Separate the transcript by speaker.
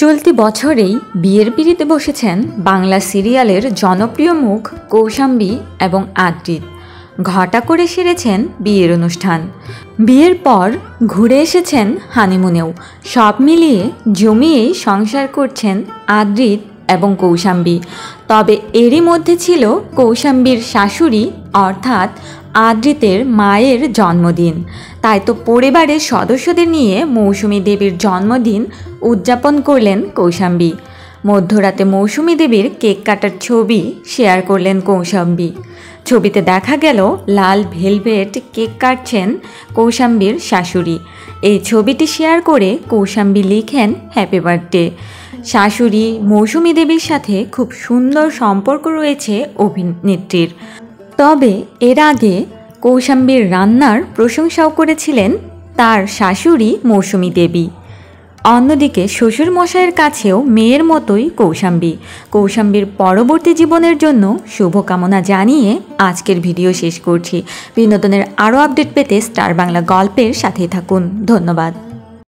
Speaker 1: চলতি বছরেই বিয়ের পিঁড়িতে বসেছেন বাংলা সিরিয়ালের জনপ্রিয় মুখ কৌশাম্বী এবং আদ্রিত। ঘটা করে সেরেছেন বিয়ের অনুষ্ঠান। বিয়ের পর ঘুরে এসেছেন হানিমুনেও। সব মিলিয়ে জমিয়েই সংসার করছেন আদ্রিত এবং কৌশাম্বী। তবে এরই মধ্যে ছিল কৌশাম্বীর শাশুড়ি অর্থাৎ আদ্রিতের মায়ের জন্মদিন। তাই তো পরিবারের সদস্যদের নিয়ে মৌসুমী দেবীর জন্মদিন উদযাপন করলেন কৌশাম্বী। মধ্যরাতে মৌসুমী দেবীর কেক কাটার ছবি শেয়ার করলেন কৌশাম্বী। ছবিতে দেখা গেল লাল ভেলভেট কেক কাটছেন কৌশাম্বীর শাশুড়ি। এই ছবিটি শেয়ার করে কৌশাম্বী লিখেন হ্যাপি বার্থডে। শাশুড়ি মৌসুমী দেবীর সাথে খুব সুন্দর সম্পর্ক রয়েছে অভিনেত্রীর। তবে এর আগে কৌশাম্বীর রান্নার প্রশংসাও করেছিলেন তার শাশুড়ি মৌসুমী দেবী। অন্যদিকে শ্বশুর মশাইয়ের কাছেও মেয়ের মতোই কৌশাম্বীর পরবর্তী জীবনের জন্য শুভকামনা জানিয়ে আজকের ভিডিও শেষ করছি। বিনোদনের আরও আপডেট পেতে স্টার বাংলা গল্পের সাথেই থাকুন। ধন্যবাদ।